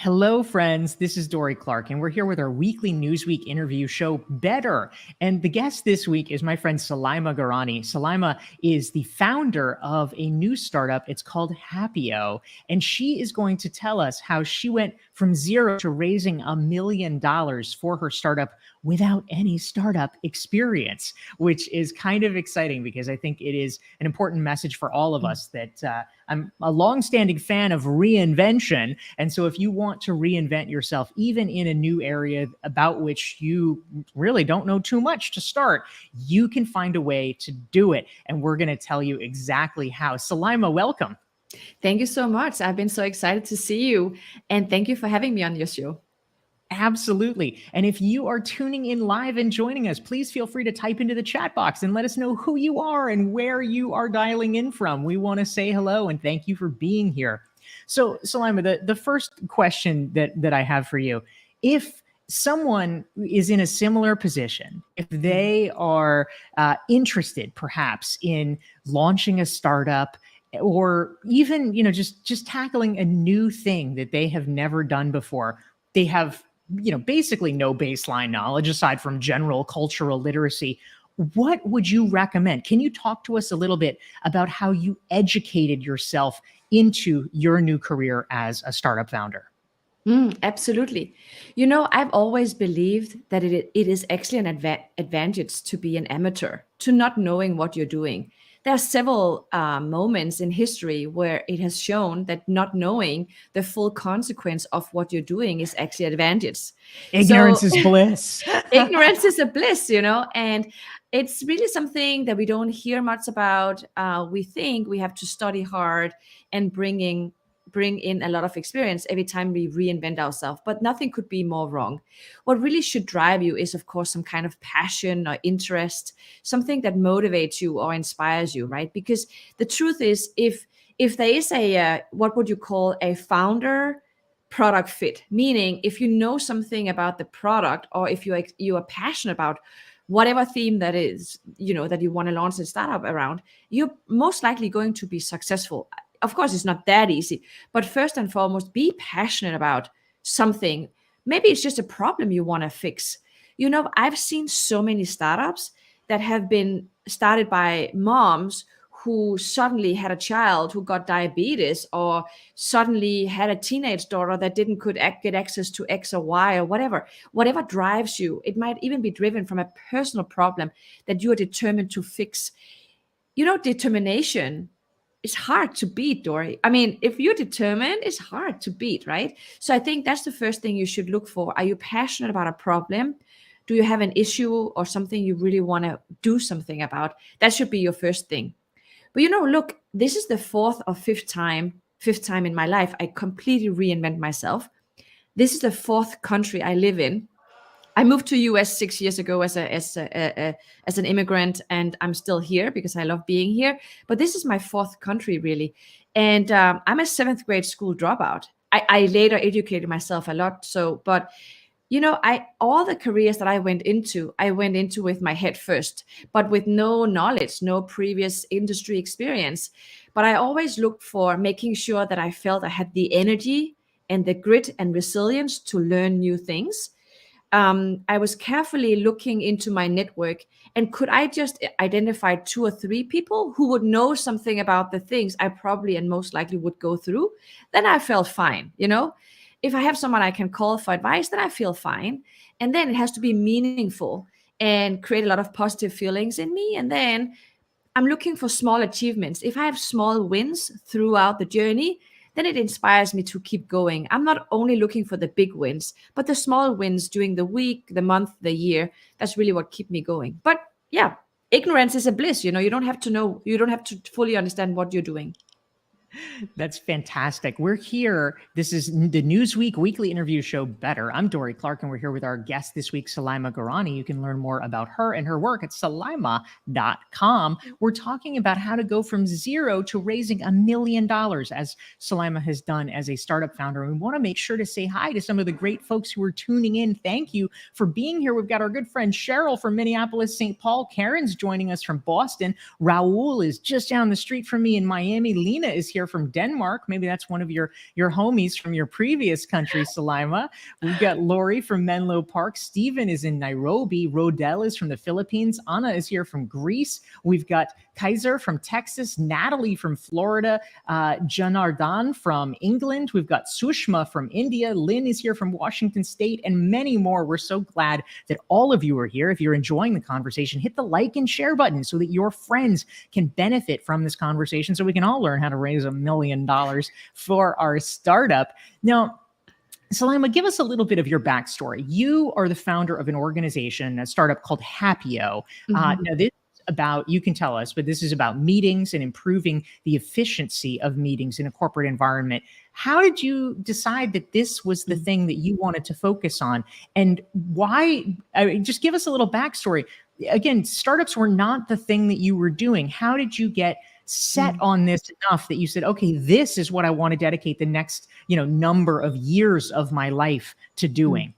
Hello, friends. This is Dorie Clark, and we're here with our weekly Newsweek interview show, Better. And the guest this week is my friend Soulaima Gourani. Soulaima is the founder of a new startup. It's called Happioh, and she is going to tell us how she went from zero to raising $1 million for her startup without any startup experience, which is kind of exciting because I think it is an important message for all of us that I'm a longstanding fan of reinvention. And so if you want to reinvent yourself, even in a new area about which you really don't know too much to start, you can find a way to do it. And we're going to tell you exactly how. Soulaima, welcome. Thank you so much. I've been so excited to see you. And thank you for having me on your show. Absolutely. And if you are tuning in live and joining us, please feel free to type into the chat box and let us know who you are and where you are dialing in from. We want to say hello and thank you for being here. So, Soulaima, the first question that I have for you, if someone is in a similar position, if they are interested perhaps in launching a startup, or even, just tackling a new thing that they have never done before, they have basically no baseline knowledge aside from general cultural literacy. What would you recommend? Can you talk to us a little bit about how you educated yourself into your new career as a startup founder? Absolutely. I've always believed that it is actually an advantage to be an amateur, to not knowing what you're doing. There are several moments in history where it has shown that not knowing the full consequence of what you're doing is actually an advantage. Ignorance is bliss. Ignorance is a bliss, and it's really something that we don't hear much about. We think we have to study hard and bring in a lot of experience every time we reinvent ourselves, but nothing could be more wrong. What really should drive you is, of course, some kind of passion or interest, something that motivates you or inspires you, right? Because the truth is, if there is a what would you call a founder product fit, meaning if you know something about the product, or if you are passionate about whatever theme that is, that you want to launch a startup around, you're most likely going to be successful. Of course, it's not that easy, but first and foremost, be passionate about something. Maybe it's just a problem you want to fix. I've seen so many startups that have been started by moms who suddenly had a child who got diabetes, or suddenly had a teenage daughter that could get access to X or Y or whatever drives you. It might even be driven from a personal problem that you are determined to fix. Determination, it's hard to beat, Dorie. I mean, if you're determined, it's hard to beat, right? So I think that's the first thing you should look for. Are you passionate about a problem? Do you have an issue or something you really want to do something about? That should be your first thing. But look, this is the fourth or fifth time in my life I completely reinvent myself. This is the fourth country I live in. I moved to US 6 years ago as an immigrant, and I'm still here because I love being here. But this is my fourth country, really. And I'm a seventh grade school dropout. I later educated myself a lot. But all the careers that I went into with my head first, but with no knowledge, no previous industry experience. But I always looked for making sure that I felt I had the energy and the grit and resilience to learn new things. I was carefully looking into my network, and could I just identify 2 or 3 people who would know something about the things I probably and most likely would go through, then I felt fine. If I have someone I can call for advice, then I feel fine. And then it has to be meaningful and create a lot of positive feelings in me. And then I'm looking for small achievements. If I have small wins throughout the journey, then it inspires me to keep going. I'm not only looking for the big wins, but the small wins during the week, the month, the year. That's really what keep me going. But yeah, ignorance is a bliss. You don't have to know, you don't have to fully understand what you're doing. That's fantastic. We're here. This is the Newsweek weekly interview show, Better. I'm Dorie Clark, and we're here with our guest this week, Soulaima Gourani. You can learn more about her and her work at soulaima.com. We're talking about how to go from zero to raising $1 million, as Soulaima has done as a startup founder. And we want to make sure to say hi to some of the great folks who are tuning in. Thank you for being here. We've got our good friend Cheryl from Minneapolis, St. Paul. Karen's joining us from Boston. Raul is just down the street from me in Miami. Lena is here here from Denmark. Maybe that's one of your homies from your previous country, Soulaima. We've got Lori from Menlo Park. Stephen is in Nairobi. Rodel is from the Philippines. Anna is here from Greece. We've got Kaiser from Texas. Natalie from Florida. Janardan from England. We've got Sushma from India. Lynn is here from Washington State, and many more. We're so glad that all of you are here. If you're enjoying the conversation, hit the like and share button so that your friends can benefit from this conversation, so we can all learn how to raise $1 million for our startup. Now, Soulaima, give us a little bit of your backstory. You are the founder of an organization, a startup called Happioh. Now, this about, you can tell us, but this is about meetings and improving the efficiency of meetings in a corporate environment. How did you decide that this was the thing that you wanted to focus on, and why? Just give us a little backstory. Again, startups were not the thing that you were doing. How did you get set on this enough that you said, okay, this is what I want to dedicate the next, number of years of my life to doing?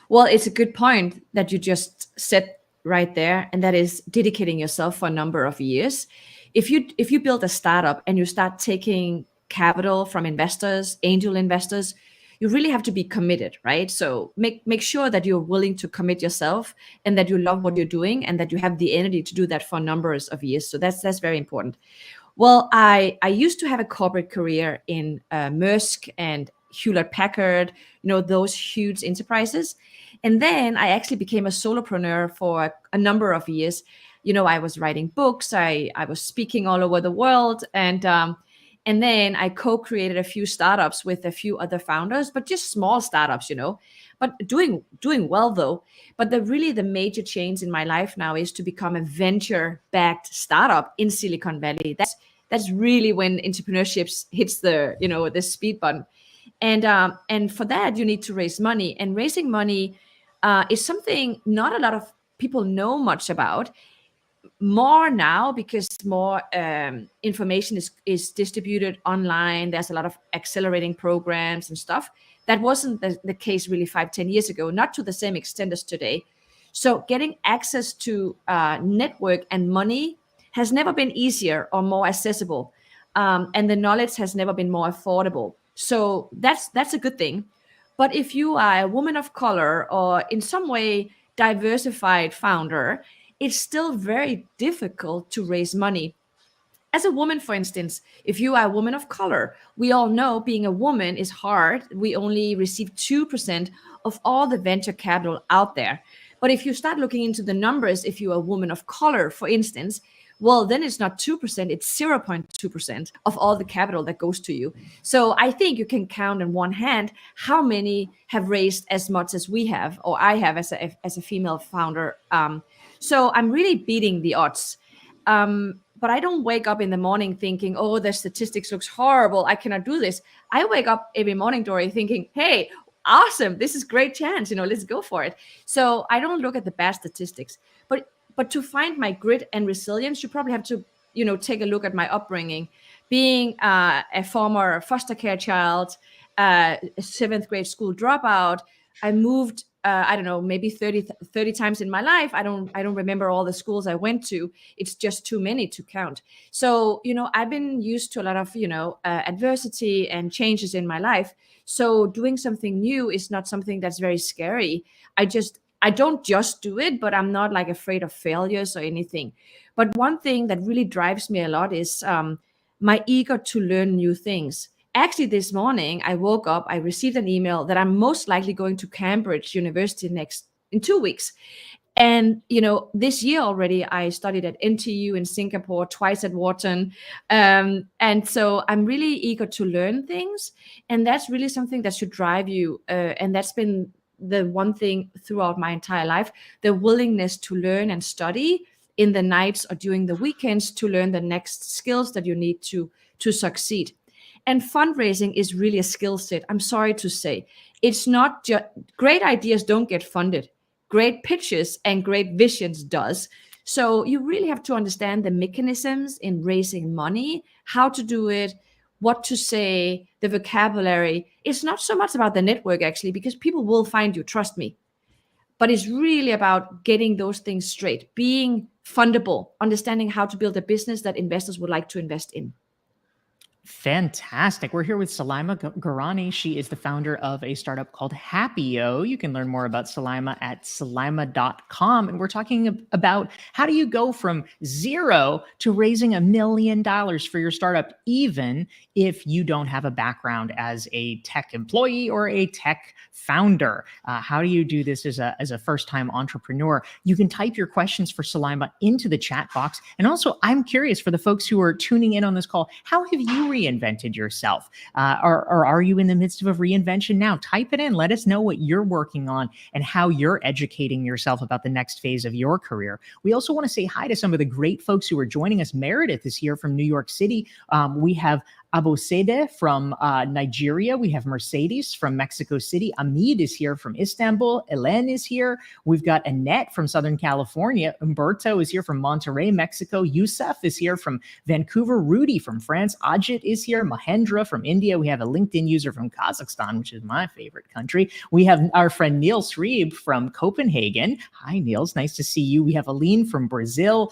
Well, it's a good point that you just said right there, and that is dedicating yourself for a number of years. If you build a startup and you start taking capital from investors, angel investors, you really have to be committed, right? So make sure that you're willing to commit yourself, and that you love what you're doing, and that you have the energy to do that for numbers of years. So that's very important. Well, I used to have a corporate career in Maersk and Hewlett Packard, those huge enterprises. And then I actually became a solopreneur for a number of years. I was writing books, I was speaking all over the world, and then I co-created a few startups with a few other founders, but just small startups, but doing well though. But the major change in my life now is to become a venture-backed startup in Silicon Valley. That's really when entrepreneurship hits the speed button. And for that, you need to raise money. And raising money is something not a lot of people know much about. More now, because more information is distributed online. There's a lot of accelerating programs and stuff. That wasn't the case really 5-10 years ago, not to the same extent as today. So getting access to network and money has never been easier or more accessible. And the knowledge has never been more affordable. So that's a good thing. But if you are a woman of color or in some way diversified founder, it's still very difficult to raise money. As a woman, for instance, if you are a woman of color, we all know being a woman is hard. We only receive 2% of all the venture capital out there. But if you start looking into the numbers, if you're a woman of color, for instance, well, then it's not 2%, it's 0.2% of all the capital that goes to you. So I think you can count in one hand how many have raised as much as we have, or I have as a female founder. So I'm really beating the odds. But I don't wake up in the morning thinking, oh, the statistics looks horrible, I cannot do this. I wake up every morning, Dorie, thinking, hey, awesome, this is great chance, let's go for it. So I don't look at the bad statistics. But to find my grit and resilience, you probably have to, take a look at my upbringing. Being a former foster care child, a 7th grade school dropout, I moved, I don't know, maybe 30 times in my life. I don't remember all the schools I went to. It's just too many to count. So, I've been used to a lot of, adversity and changes in my life. So doing something new is not something that's very scary. I don't just do it, but I'm not like afraid of failures or anything. But one thing that really drives me a lot is my eager to learn new things. Actually, this morning I woke up, I received an email that I'm most likely going to Cambridge University in 2 weeks. And, this year already, I studied at NTU in Singapore, twice at Wharton. And so I'm really eager to learn things. And that's really something that should drive you. And that's been the one thing throughout my entire life, the willingness to learn and study in the nights or during the weekends to learn the next skills that you need to succeed. And fundraising is really a skill set. I'm sorry to say, it's not just great ideas don't get funded. Great pitches and great visions does. So you really have to understand the mechanisms in raising money, how to do it, what to say, the vocabulary. It's not so much about the network, actually, because people will find you, trust me. But it's really about getting those things straight, being fundable, understanding how to build a business that investors would like to invest in. Fantastic. We're here with Soulaima Gourani. She is the founder of a startup called Happioh. You can learn more about Soulaima at soulaima.com. And we're talking about how do you go from zero to raising $1 million for your startup, even if you don't have a background as a tech employee or a tech founder. How do you do this as a first-time entrepreneur? You can type your questions for Soulaima into the chat box. And also, I'm curious, for the folks who are tuning in on this call, how have you reinvented yourself? Or are you in the midst of a reinvention now? Type it in. Let us know what you're working on and how you're educating yourself about the next phase of your career. We also want to say hi to some of the great folks who are joining us. Meredith is here from New York City. We have Abosede from Nigeria. We have Mercedes from Mexico City. Amid is here from Istanbul. Elen is here. We've got Annette from Southern California. Umberto is here from Monterrey, Mexico. Yusuf is here from Vancouver. Rudy from France. Ajit is here. Mahendra from India. We have a LinkedIn user from Kazakhstan, which is my favorite country. We have our friend Niels Schreeb from Copenhagen. Hi, Niels. Nice to see you. We have Aline from Brazil.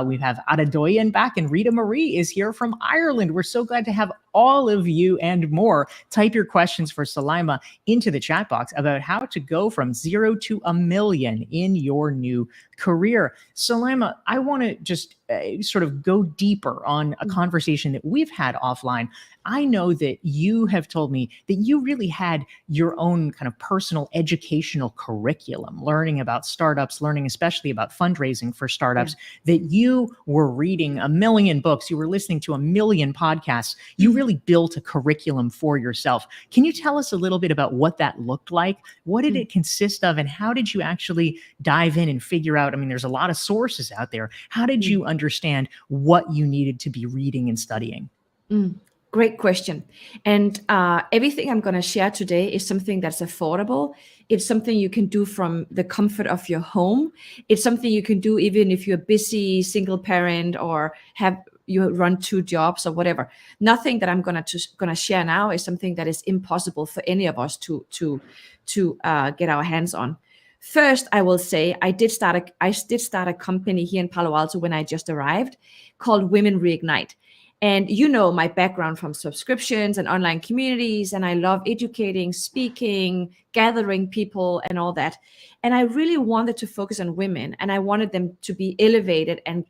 We have Adadoyan back, and Rita Marie is here from Ireland. We're so glad to have all of you and more. Type your questions for Soulaima into the chat box about how to go from 0 to $1 million in your new career. Soulaima, I want to just sort of go deeper on a conversation that we've had offline. I know that you have told me that you really had your own kind of personal educational curriculum, learning about startups, learning especially about fundraising for startups, that you were reading 1 million books, you were listening to 1 million podcasts. You really built a curriculum for yourself. Can you tell us a little bit about what that looked like? What did it consist of? And how did you actually dive in and figure out? I mean, there's a lot of sources out there. How did you understand what you needed to be reading and studying? Great question. And everything I'm going to share today is something that's affordable. It's something you can do from the comfort of your home. It's something you can do even if you're a busy single parent or you run 2 jobs or whatever. Nothing that I'm gonna share now is something that is impossible for any of us to get our hands on. First, I will say I did start a company here in Palo Alto when I just arrived, called Women Reignite. And you know my background from subscriptions and online communities, and I love educating, speaking, gathering people and all that. And I really wanted to focus on women, and I wanted them to be elevated and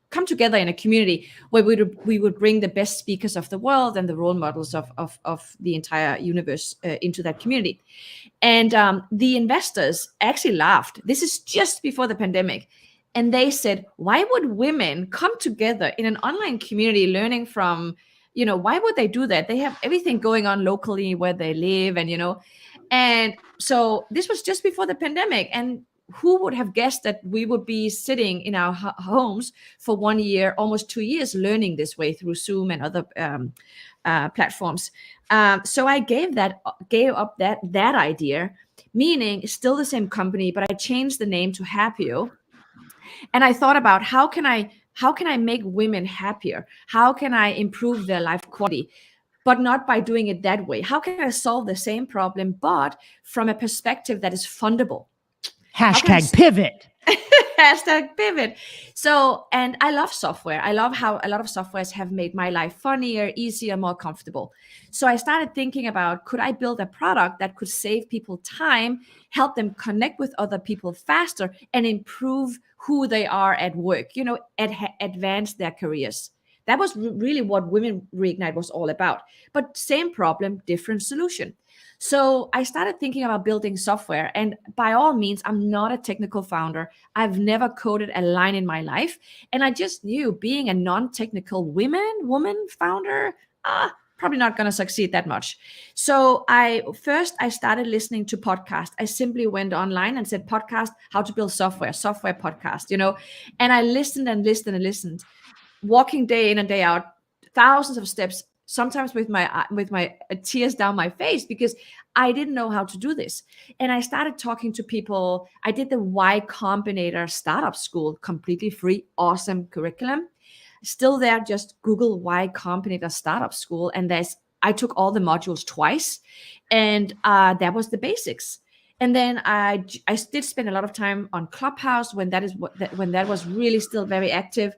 come together in a community where we would bring the best speakers of the world and the role models of the entire universe into that community. And the investors actually laughed. This is just before the pandemic. And they said, why would women come together in an online community learning from, why would they do that? They have everything going on locally where they live and so this was just before the pandemic. And who would have guessed that we would be sitting in our homes for 1 year, almost 2 years, learning this way through Zoom and other platforms. So I gave up that idea, meaning it's still the same company, but I changed the name to Happioh. And I thought about how can I make women happier? How can I improve their life quality? But not by doing it that way. How can I solve the same problem, but from a perspective that is fundable? Hashtag pivot. Hashtag pivot. So, and I love software. I love how a lot of softwares have made my life funnier, easier, more comfortable. So I started thinking about, could I build a product that could save people time, help them connect with other people faster, and improve who they are at work, advance their careers. That was really what Women Reignite was all about. But same problem, different solution. So I started thinking about building software. And by all means, I'm not a technical founder. I've never coded a line in my life. And I just knew being a non-technical woman founder, probably not going to succeed that much. So I started listening to podcasts. I simply went online and said, podcast, how to build software podcast, and I listened and listened, walking day in and day out, thousands of steps, sometimes with my tears down my face, because I didn't know how to do this. And I started talking to people. I did the Y Combinator startup school, completely free, awesome curriculum. Still there, just Google Y Combinator startup school. And I took all the modules twice, and that was the basics. And then I did spend a lot of time on Clubhouse when that was really still very active.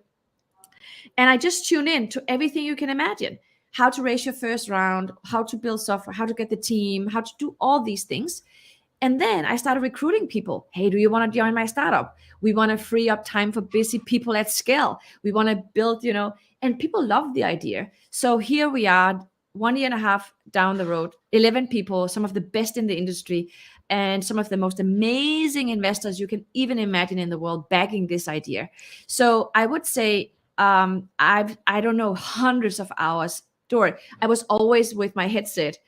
And I just tune in to everything you can imagine. How to raise your first round, how to build software, how to get the team, how to do all these things. And then I started recruiting people. Hey, do you want to join my startup? We want to free up time for busy people at scale. We want to build, and people love the idea. So here we are, 1.5 years down the road, 11 people, some of the best in the industry, and some of the most amazing investors you can even imagine in the world backing this idea. So I would say I don't know, hundreds of hours. Dorie, I was always with my headset,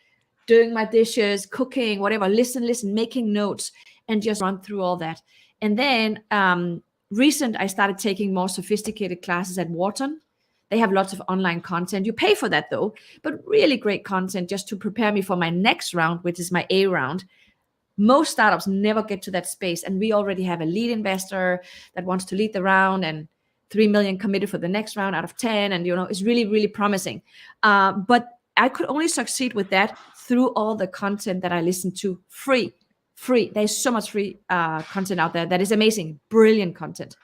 doing my dishes, cooking, whatever, listen, making notes, and just run through all that. And then I started taking more sophisticated classes at Wharton. They have lots of online content. You pay for that though, but really great content just to prepare me for my next round, which is my A round. Most startups never get to that space. And we already have a lead investor that wants to lead the round and 3 million committed for the next round out of 10. And, it's really, really promising. But I could only succeed with that through all the content that I listen to free. There's so much free content out there that is amazing, brilliant content.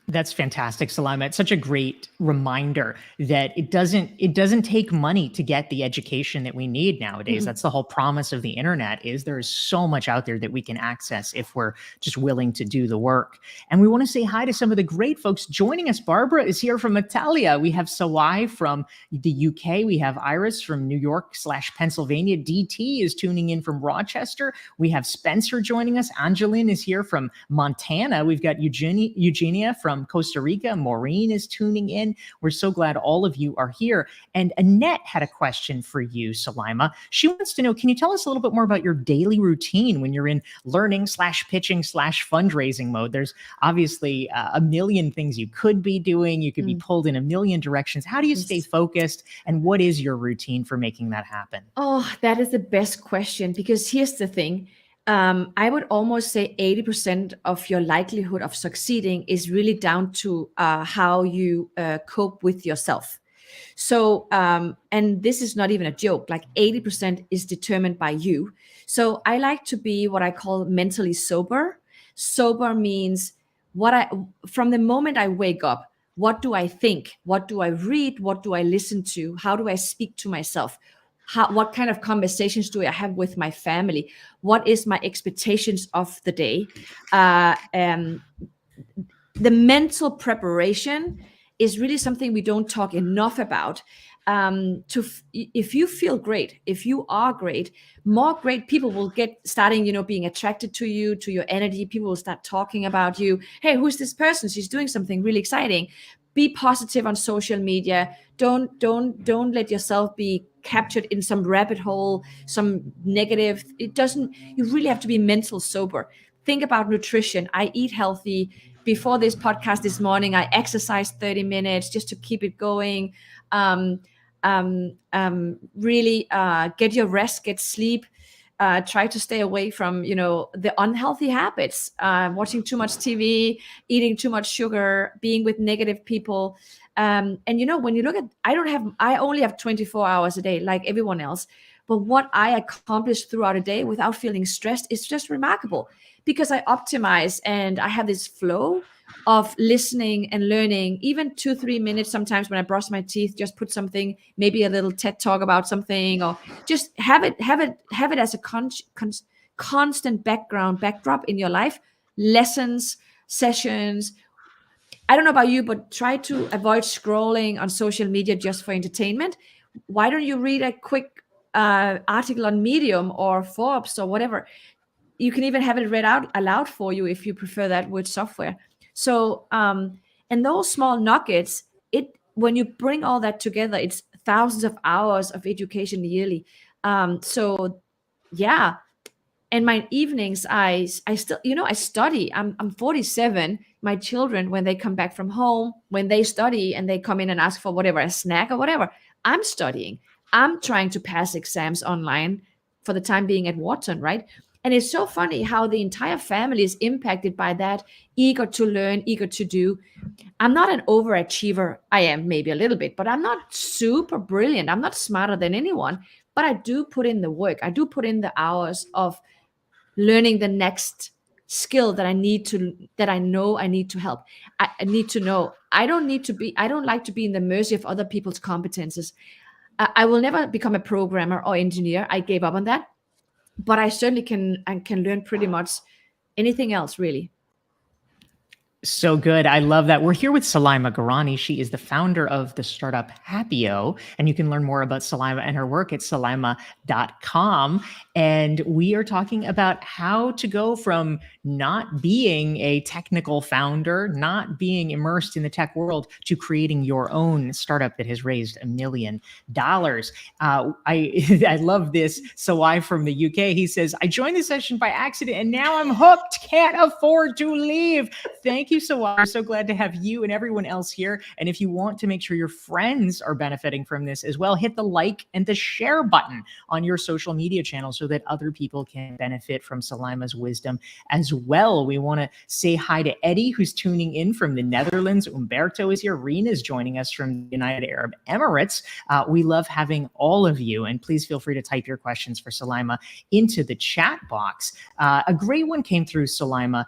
That's fantastic, Soulaima. It's such a great reminder that it doesn't take money to get the education that we need nowadays. Mm-hmm. That's the whole promise of the internet, is there is so much out there that we can access if we're just willing to do the work. And we want to say hi to some of the great folks joining us. Barbara is here from Italia. We have Sawai from the UK. We have Iris from New York/Pennsylvania. DT is tuning in from Rochester. We have Spencer joining us. Angeline is here from Montana. We've got Eugenia from Costa Rica. Maureen is tuning in. We're so glad all of you are here. And Annette had a question for you, Soulaima. She wants to know, can you tell us a little bit more about your daily routine when you're in learning/pitching/fundraising mode? There's obviously a million things you could be doing. You could be pulled in a million directions. How do you stay focused? And what is your routine for making that happen? Oh, that is the best question, because here's the thing. I would almost say 80% of your likelihood of succeeding is really down to how you cope with yourself. So, and this is not even a joke, like 80% is determined by you. So I like to be what I call mentally sober. Sober means from the moment I wake up, what do I think? What do I read? What do I listen to? How do I speak to myself? What kind of conversations do I have with my family? What is my expectations of the day? The mental preparation is really something we don't talk enough about. If you feel great, if you are great, more great people will get starting, being attracted to you, to your energy. People will start talking about you. Hey, who's this person? She's doing something really exciting. Be positive on social media. Don't let yourself be captured in some rabbit hole, some negative. You really have to be mental sober. Think about nutrition. I eat healthy. Before this podcast this morning, I exercised 30 minutes just to keep it going. Really get your rest, get sleep. Try to stay away from, the unhealthy habits, watching too much TV, eating too much sugar, being with negative people. And when you look at, I only have 24 hours a day like everyone else, but what I accomplish throughout a day without feeling stressed is just remarkable, because I optimize and I have this flow of listening and learning, even 2-3 minutes sometimes when I brush my teeth, just put something, maybe a little TED talk about something, or just have it as a constant backdrop in your life. Lessons, sessions. I don't know about you, but try to avoid scrolling on social media just for entertainment. Why don't you read a quick article on Medium or Forbes or whatever? You can even have it read out aloud for you if you prefer that with software. So, and those small nuggets, when you bring all that together, it's thousands of hours of education yearly. So yeah. And my evenings, I still, I study. I'm 47. My children, when they come back from home, when they study and they come in and ask for whatever, a snack or whatever, I'm studying. I'm trying to pass exams online for the time being at Wharton, right? And it's so funny how the entire family is impacted by that, eager to learn, eager to do. I'm not an overachiever. I am maybe a little bit, but I'm not super brilliant. I'm not smarter than anyone, but I do put in the work. I do put in the hours of learning the next skill that I know I need to help. I need to know. I don't like to be in the mercy of other people's competences. I will never become a programmer or engineer. I gave up on that, but I certainly can learn pretty much anything else, really. So good. I love that. We're here with Soulaima Gourani. She is the founder of the startup Happioh, and you can learn more about Soulaima and her work at soulaima.com. And we are talking about how to go from not being a technical founder, not being immersed in the tech world, to creating your own startup that has raised $1 million. I love this. Sawai from the UK, he says, I joined the session by accident and now I'm hooked. Can't afford to leave. Thank you so much. We're so glad to have you and everyone else here. And if you want to make sure your friends are benefiting from this as well, hit the like and the share button on your social media channel so that other people can benefit from Soulaima's wisdom as well. We want to say hi to Eddie, who's tuning in from the Netherlands. Umberto is here. Rena is joining us from the United Arab Emirates. We love having all of you, and please feel free to type your questions for Soulaima into the chat box. A great one came through, Soulaima,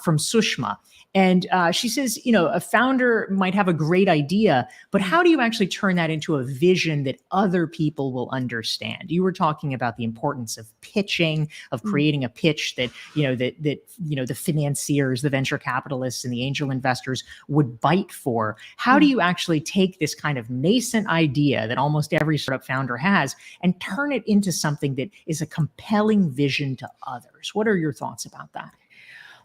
from Sushma. And she says, a founder might have a great idea, but how do you actually turn that into a vision that other people will understand? You were talking about the importance of pitching, of creating a pitch that, the financiers, the venture capitalists, and the angel investors would bite for. How do you actually take this kind of nascent idea that almost every startup founder has and turn it into something that is a compelling vision to others? What are your thoughts about that?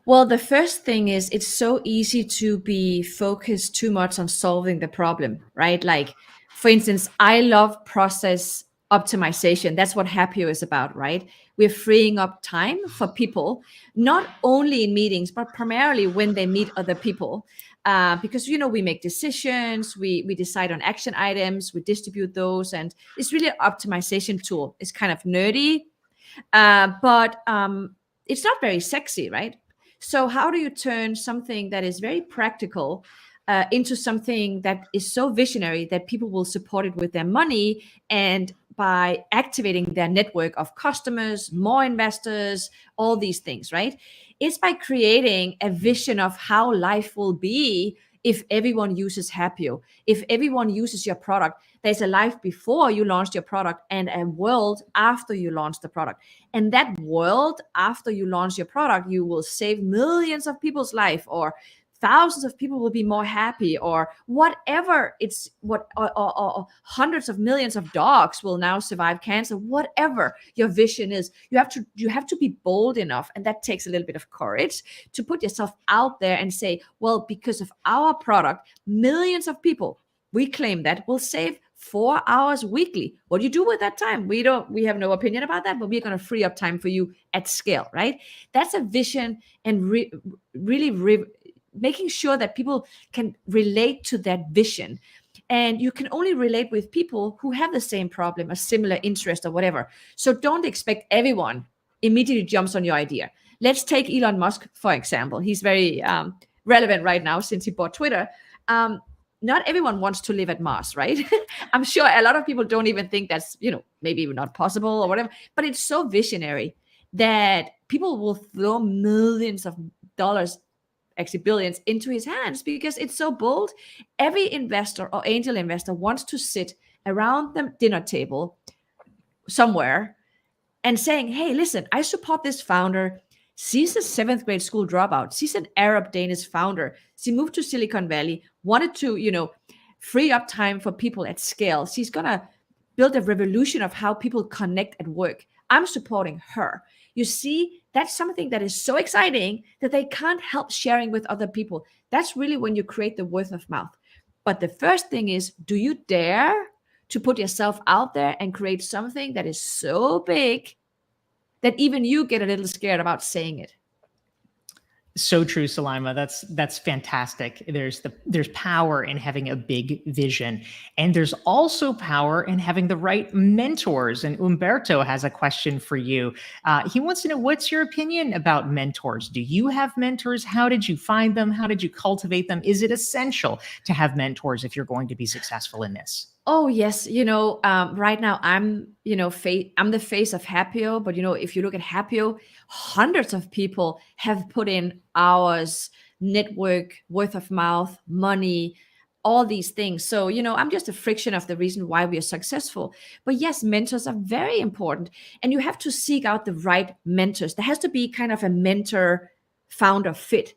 Well, the first thing is it's so easy to be focused too much on solving the problem, right? Like, for instance, I love process optimization. That's what Happioh is about, right? We're freeing up time for people, not only in meetings, but primarily when they meet other people. Because, we make decisions, we decide on action items, we distribute those, and it's really an optimization tool. It's kind of nerdy, but it's not very sexy, right? So how do you turn something that is very practical into something that is so visionary that people will support it with their money, and by activating their network of customers, more investors, all these things, right? It's by creating a vision of how life will be if everyone uses Happioh, if everyone uses your product. There's a life before you launched your product and a world after you launched the product. And that world after you launch your product, you will save millions of people's life, or thousands of people will be more happy, or whatever. Or hundreds of millions of dogs will now survive cancer. Whatever your vision is, you have to be bold enough, and that takes a little bit of courage to put yourself out there and say, well, because of our product, millions of people, we claim that, will save 4 hours weekly. What do you do with that time? We have no opinion about that, but we're going to free up time for you at scale, right? That's a vision, and really making sure that people can relate to that vision. And you can only relate with people who have the same problem, a similar interest, or whatever. So don't expect everyone immediately jumps on your idea. Let's take Elon Musk, for example. He's very relevant right now since he bought Twitter. Not everyone wants to live at Mars, right? I'm sure a lot of people don't even think that's, maybe not possible or whatever, but it's so visionary that people will throw millions of dollars, actually billions, into his hands because it's so bold. Every investor or angel investor wants to sit around the dinner table somewhere and saying, hey, listen, I support this founder. She's a 7th grade school dropout. She's an Arab Danish founder. She moved to Silicon Valley, wanted to, free up time for people at scale. She's going to build a revolution of how people connect at work. I'm supporting her. You see, that's something that is so exciting that they can't help sharing with other people. That's really when you create the word of mouth. But the first thing is, do you dare to put yourself out there and create something that is so big that even you get a little scared about saying it? So true, Soulaima. That's fantastic. There's power in having a big vision, and there's also power in having the right mentors. And Umberto has a question for you. He wants to know, what's your opinion about mentors? Do you have mentors? How did you find them? How did you cultivate them? Is it essential to have mentors if you're going to be successful in this? Oh yes, right now I'm the face of Happioh, but if you look at Happioh, hundreds of people have put in hours, network, word of mouth, money, all these things. So I'm just a friction of the reason why we are successful. But yes, mentors are very important, and you have to seek out the right mentors. There has to be kind of a mentor founder fit.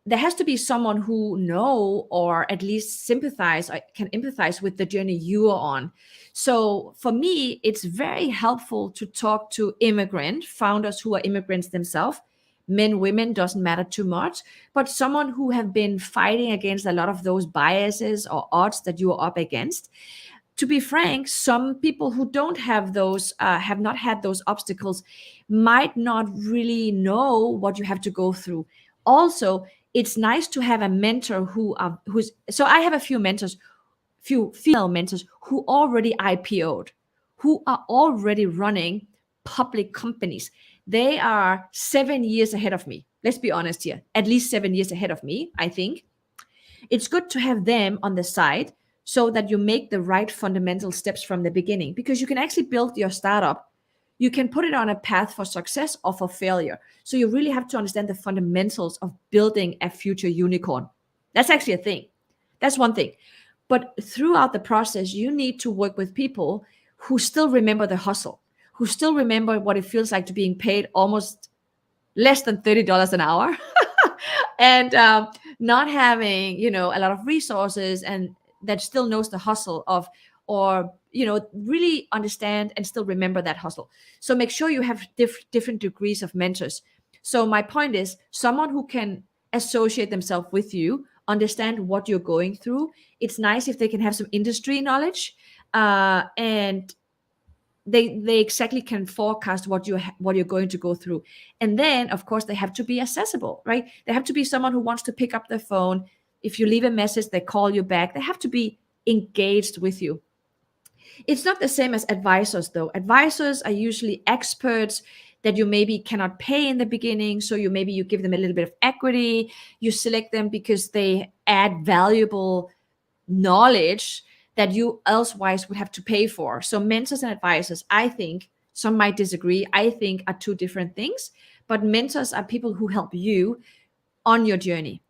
There has to be someone who know or at least sympathize or can empathize with the journey you are on. So for me, it's very helpful to talk to immigrant founders who are immigrants themselves. Men, women, doesn't matter too much, but someone who have been fighting against a lot of those biases or odds that you are up against. To be frank, some people who don't have those, have not had those obstacles, might not really know what you have to go through. Also, it's nice to have a mentor who's. So I have a few mentors, few female mentors who already IPO'd, who are already running public companies. They are 7 years ahead of me. Let's be honest here, at least 7 years ahead of me, I think. It's good to have them on the side so that you make the right fundamental steps from the beginning, because you can actually build your startup. You can put it on a path for success or for failure. So you really have to understand the fundamentals of building a future unicorn. That's actually a thing. That's one thing. But throughout the process, you need to work with people who still remember the hustle, who still remember what it feels like to being paid almost less than $30 an hour and not having a lot of resources, and that still knows the hustle of, or really understand and still remember that hustle. So make sure you have different degrees of mentors. So my point is, someone who can associate themselves with you, understand what you're going through. It's nice if they can have some industry knowledge, and they exactly can forecast what you're going to go through. And then of course they have to be accessible, right? They have to be someone who wants to pick up the phone. If you leave a message, they call you back. They have to be engaged with you. It's not the same as advisors, though. Advisors are usually experts that you maybe cannot pay in the beginning, so you give them a little bit of equity. You select them because they add valuable knowledge that you elsewise would have to pay for. So mentors and advisors, I think, some might disagree, I think are two different things, but mentors are people who help you on your journey.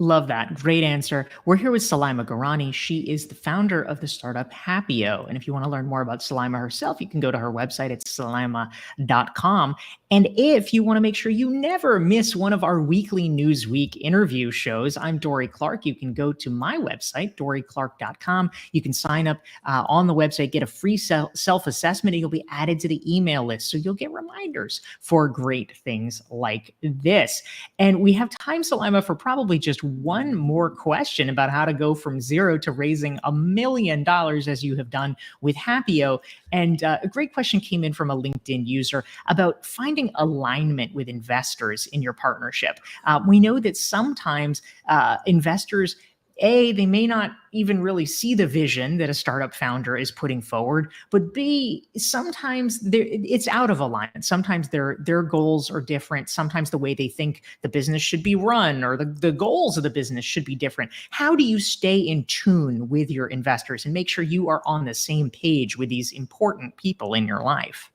Love that. Great answer. We're here with Soulaima Gourani. She is the founder of the startup Happioh. And if you want to learn more about Soulaima herself, you can go to her website. It's soulaima.com. And if you want to make sure you never miss one of our weekly Newsweek interview shows, I'm Dorie Clark. You can go to my website, dorieclark.com. You can sign up on the website, get a free self-assessment, and you'll be added to the email list. So you'll get reminders for great things like this. And we have time, Soulaima, for probably just one more question about how to go from zero to raising $1 million as you have done with Happioh. And a great question came in from a LinkedIn user about finding alignment with investors in your partnership. We know that sometimes investors, they may not even really see the vision that a startup founder is putting forward, but B, sometimes it's out of alignment. Sometimes their goals are different. Sometimes the way they think the business should be run or the goals of the business should be different. How do you stay in tune with your investors and make sure you are on the same page with these important people in your life?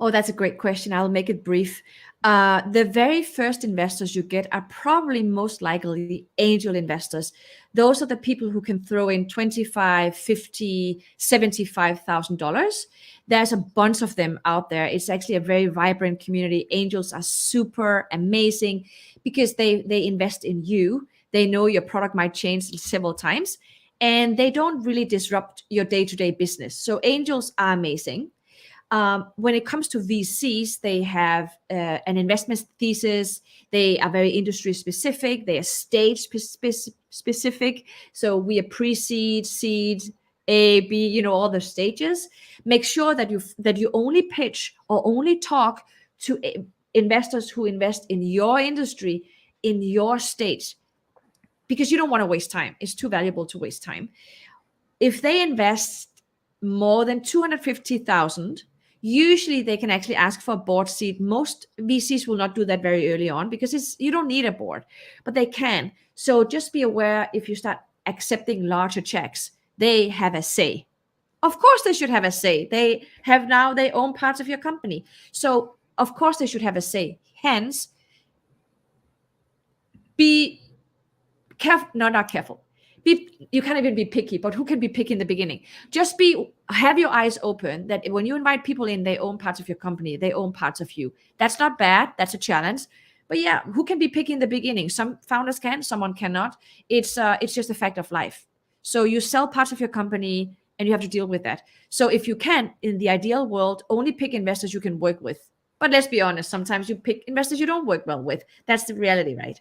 Oh, that's a great question. I'll make it brief. The very first investors you get are probably most likely angel investors. Those are the people who can throw in $25,000, $50,000, $75,000. There's a bunch of them out there. It's actually a very vibrant community. Angels are super amazing because they invest in you. They know your product might change several times, and they don't really disrupt your day-to-day business. So angels are amazing. When it comes to VCs, they have an investment thesis. They are very industry specific. They are stage specific. So we are pre-seed, seed, A, B, all the stages. Make sure that you only pitch or only talk to investors who invest in your industry, in your stage, because you don't want to waste time. It's too valuable to waste time. If they invest more than $250,000, usually they can actually ask for a board seat. Most VCs will not do that very early on because you don't need a board, but they can. So just be aware, if you start accepting larger checks, they have a say. Of course they should have a say. They have now their own parts of your company. So of course they should have a say. Hence, be careful, no, not careful. You can't even be picky, but who can be picky in the beginning? Just have your eyes open that when you invite people in, they own parts of your company, they own parts of you. That's not bad. That's a challenge. But yeah, who can be picky in the beginning? Some founders can, someone cannot. It's just a fact of life. So you sell parts of your company and you have to deal with that. So if you can, in the ideal world, only pick investors you can work with. But let's be honest, sometimes you pick investors you don't work well with. That's the reality, right?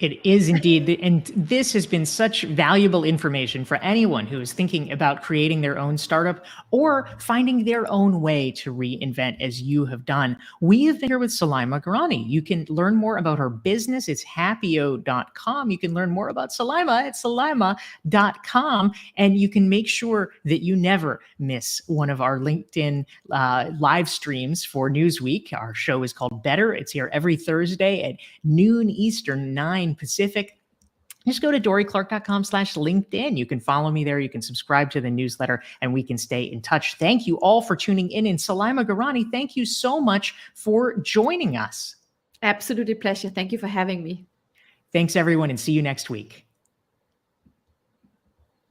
It is indeed. And this has been such valuable information for anyone who is thinking about creating their own startup or finding their own way to reinvent as you have done. We have been here with Soulaima Gourani. You can learn more about her business. It's happioh.com. You can learn more about Soulaima at soulaima.com. And you can make sure that you never miss one of our LinkedIn live streams for Newsweek. Our show is called Better. It's here every Thursday at noon Eastern, 9 Pacific. Just go to dorieclark.com/LinkedIn. You can follow me there. You can subscribe to the newsletter and we can stay in touch. Thank you all for tuning in. And Soulaima Gourani, thank you so much for joining us. Absolutely pleasure. Thank you for having me. Thanks, everyone, and see you next week.